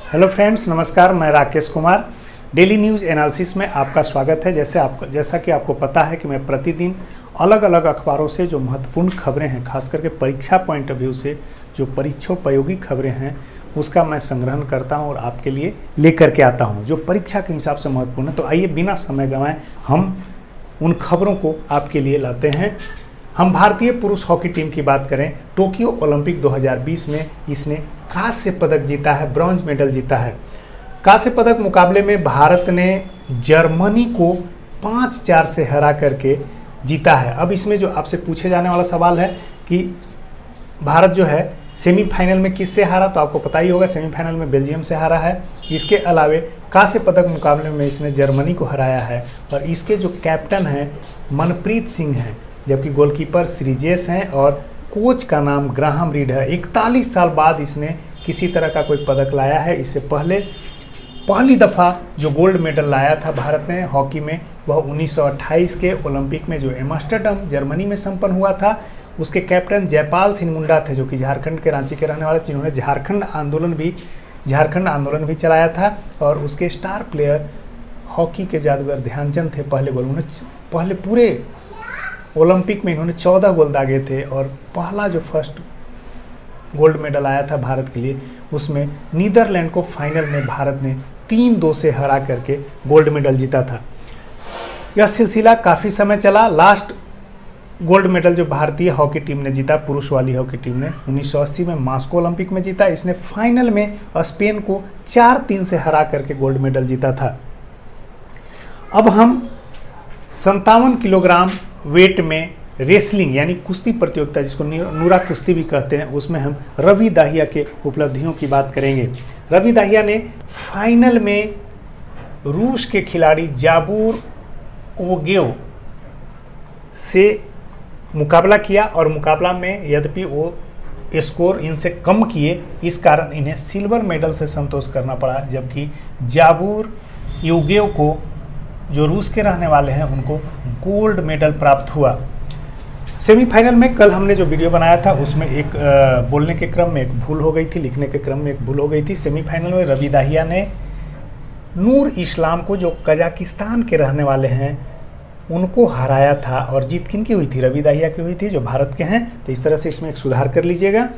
Hello friends, नमस्कार। मैं Rakesh Kumar. Daily news analysis में आपका स्वागत है। जैसा कि आपको पता है कि मैं प्रतिदिन अलग अलग अखबारों से जो महत्वपूर्ण खबरें हैं, खास करके परीक्षा पॉइंट ऑफ व्यू से जो परीक्षोपयोगी खबरें हैं, उसका मैं संग्रहण करता हूं और आपके लिए लेकर के आता हूं जो परीक्षा के हिसाब से महत्वपूर्ण है। तो आइए बिना समय गंवाए हम उन खबरों को आपके लिए लाते हैं। हम भारतीय पुरुष हॉकी टीम की बात करें, टोक्यो ओलंपिक 2020 में इसने कांस्य पदक जीता है, ब्रॉन्ज मेडल जीता है। कांस्य पदक मुकाबले में भारत ने जर्मनी को 5-4 से हरा करके जीता है। अब इसमें जो आपसे पूछे जाने वाला सवाल है कि भारत जो है सेमीफाइनल में किससे हारा, तो आपको पता ही होगा सेमीफाइनल में बेल्जियम से हारा है। इसके अलावे कांस्य पदक मुकाबले में इसने जर्मनी को हराया है और इसके जो कैप्टन हैं मनप्रीत सिंह हैं, जबकि गोलकीपर श्रीजेश हैं और कोच का नाम ग्राहम रीड है। 41 साल बाद इसने किसी तरह का कोई पदक लाया है। इससे पहले पहली दफ़ा जो गोल्ड मेडल लाया था भारत ने हॉकी में, वह 1928 के ओलंपिक में जो एम्स्टर्डम जर्मनी में संपन्न हुआ था। उसके कैप्टन जयपाल सिंह मुंडा थे, जो कि झारखंड के रांची के रहने वाले, जिन्होंने झारखंड आंदोलन भी चलाया था। और उसके स्टार प्लेयर हॉकी के जादूगर ध्यानचंद थे। पहले पूरे ओलंपिक में इन्होंने 14 गोल दागे थे और पहला जो फर्स्ट गोल्ड मेडल आया था भारत के लिए, उसमें नीदरलैंड को फाइनल में भारत ने 3-2 से हरा करके गोल्ड मेडल जीता था। यह सिलसिला काफ़ी समय चला। लास्ट गोल्ड मेडल जो भारतीय हॉकी टीम ने जीता, पुरुष वाली हॉकी टीम ने 1980 में मॉस्को ओलंपिक में जीता। इसने फाइनल में स्पेन को 4-3 से हरा करके गोल्ड मेडल जीता था। अब हम 57 किलोग्राम वेट में रेसलिंग यानी कुश्ती प्रतियोगिता, जिसको नूरा कुश्ती भी कहते हैं, उसमें हम रवि दाहिया के उपलब्धियों की बात करेंगे। रवि दाहिया ने फाइनल में रूस के खिलाड़ी जाबूर ओगेव से मुकाबला किया और मुकाबला में यद्यपि वो स्कोर इनसे कम किए, इस कारण इन्हें सिल्वर मेडल से संतोष करना पड़ा, जबकि जाबूर ओगेव को, जो रूस के रहने वाले हैं, उनको गोल्ड मेडल प्राप्त हुआ। सेमीफाइनल में कल हमने जो वीडियो बनाया था उसमें एक बोलने के क्रम में एक भूल हो गई थी, लिखने के क्रम में एक भूल हो गई थी। सेमीफाइनल में रवि दाहिया ने नूर इस्लाम को, जो कजाकिस्तान के रहने वाले हैं, उनको हराया था। और जीत किन की हुई थी? रवि दाहिया की हुई थी, जो भारत के हैं। तो इस तरह से इसमें एक सुधार कर लीजिएगा।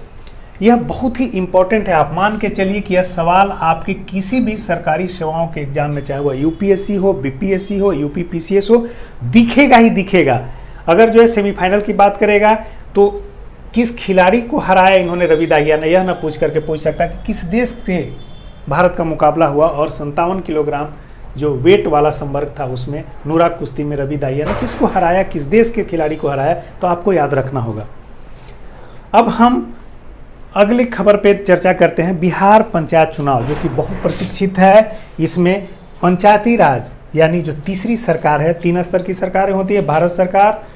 यह बहुत ही इंपॉर्टेंट है। आप मान के चलिए कि यह सवाल आपके किसी भी सरकारी सेवाओं के एग्जाम में, चाहे वो यूपीएससी हो, बीपीएससी हो, यूपीपीसीएस हो, दिखेगा ही दिखेगा। अगर जो है सेमीफाइनल की बात करेगा तो किस खिलाड़ी को हराया इन्होंने रवि दाहिया ने, यह ना पूछ करके पूछ सकता कि किस देश से भारत का मुकाबला हुआ। और 57 किलोग्राम जो वेट वाला संवर्ग था, उसमें नूरा कुश्ती में रवि दाहिया ने किसको हराया, किस देश के खिलाड़ी को हराया, तो आपको याद रखना होगा। अब हम अगली खबर पे चर्चा करते हैं। बिहार पंचायत चुनाव, जो कि बहुत प्रशिक्षित है। इसमें पंचायती राज यानी जो तीसरी सरकार है, 3 स्तर की सरकारें होती है, भारत सरकार,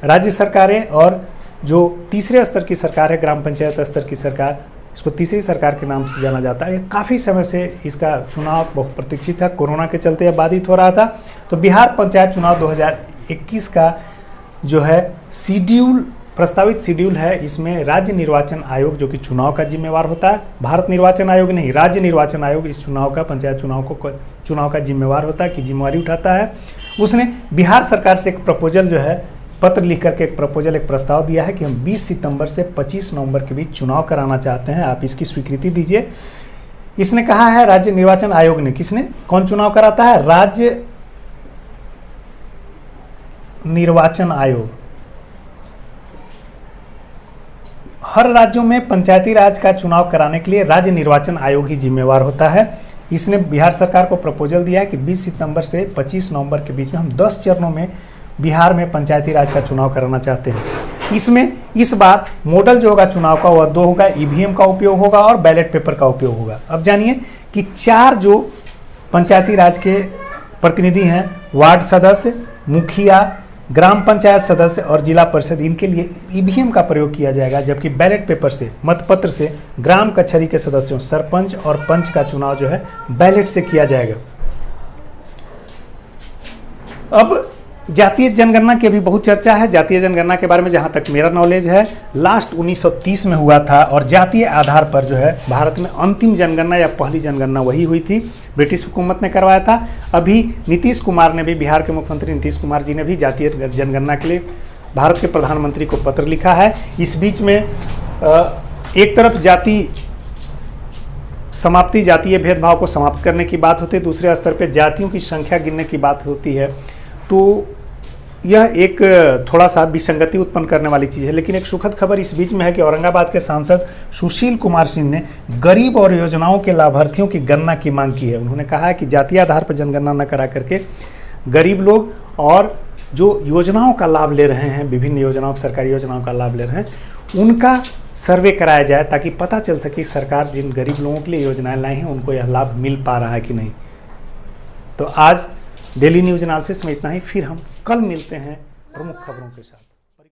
राज्य सरकारें, और जो तीसरे स्तर की सरकार है, ग्राम पंचायत स्तर की सरकार, इसको तीसरी सरकार के नाम से जाना जाता है। काफ़ी समय से इसका चुनाव बहुत प्रतीक्षित था, कोरोना के चलते यह बाधित हो रहा था। तो बिहार पंचायत चुनाव 2021 का जो है प्रस्तावित शेड्यूल है, इसमें राज्य निर्वाचन आयोग, जो कि चुनाव का जिम्मेवार होता है, भारत निर्वाचन आयोग नहीं, राज्य निर्वाचन आयोग इस चुनाव का, पंचायत चुनाव का जिम्मेवार होता है, कि जिम्मेवारी उठाता है। उसने बिहार सरकार से एक प्रपोजल जो है, पत्र लिख करके एक प्रस्ताव दिया है कि हम 20 सितंबर से 25 नवंबर के बीच चुनाव कराना चाहते हैं, आप इसकी स्वीकृति दीजिए। इसने कहा है राज्य निर्वाचन आयोग ने, किसने, कौन चुनाव कराता है? राज्य निर्वाचन आयोग। हर राज्यों में पंचायती राज का चुनाव कराने के लिए राज्य निर्वाचन आयोग ही जिम्मेवार होता है। इसने बिहार सरकार को प्रपोजल दिया है कि 20 सितंबर से 25 नवंबर के बीच में हम 10 चरणों में बिहार में पंचायती राज का चुनाव कराना चाहते हैं। इसमें इस बार मॉडल जो होगा चुनाव का, वह 2 होगा, ईवीएम का उपयोग होगा और बैलेट पेपर का उपयोग होगा। अब जानिए कि 4 जो पंचायती राज के प्रतिनिधि हैं, वार्ड सदस्य, मुखिया, ग्राम पंचायत सदस्य और जिला परिषद, इनके लिए ईवीएम का प्रयोग किया जाएगा, जबकि बैलेट पेपर से, मतपत्र से ग्राम कचहरी के सदस्यों, सरपंच और पंच का चुनाव जो है बैलेट से किया जाएगा। अब जातीय जनगणना की अभी बहुत चर्चा है। जातीय जनगणना के बारे में जहाँ तक मेरा नॉलेज है, लास्ट 1930 में हुआ था और जातीय आधार पर जो है भारत में अंतिम जनगणना या पहली जनगणना वही हुई थी, ब्रिटिश हुकूमत ने करवाया था। अभी नीतीश कुमार ने भी, बिहार के मुख्यमंत्री नीतीश कुमार जी ने भी जातीय जनगणना के लिए भारत के प्रधानमंत्री को पत्र लिखा है। इस बीच में एक तरफ जातीय भेदभाव को समाप्त करने की बात होती है, दूसरे स्तर पर जातियों की संख्या गिनने की बात होती है। तो यह एक थोड़ा सा विसंगति उत्पन्न करने वाली चीज़ है। लेकिन एक सुखद खबर इस बीच में है कि औरंगाबाद के सांसद सुशील कुमार सिंह ने गरीब और योजनाओं के लाभार्थियों की गणना की मांग की है। उन्होंने कहा है कि जातीय आधार पर जनगणना न करा करके गरीब लोग और जो योजनाओं का लाभ ले रहे हैं, विभिन्न योजनाओं, सरकारी योजनाओं का लाभ ले रहे हैं, उनका सर्वे कराया जाए ताकि पता चल सके सरकार जिन गरीब लोगों के लिए योजनाएं लाई हैं उनको यह लाभ मिल पा रहा है कि नहीं। तो आज डेली न्यूज एनालिसिस में इतना ही, फिर हम कल मिलते हैं प्रमुख खबरों के साथ।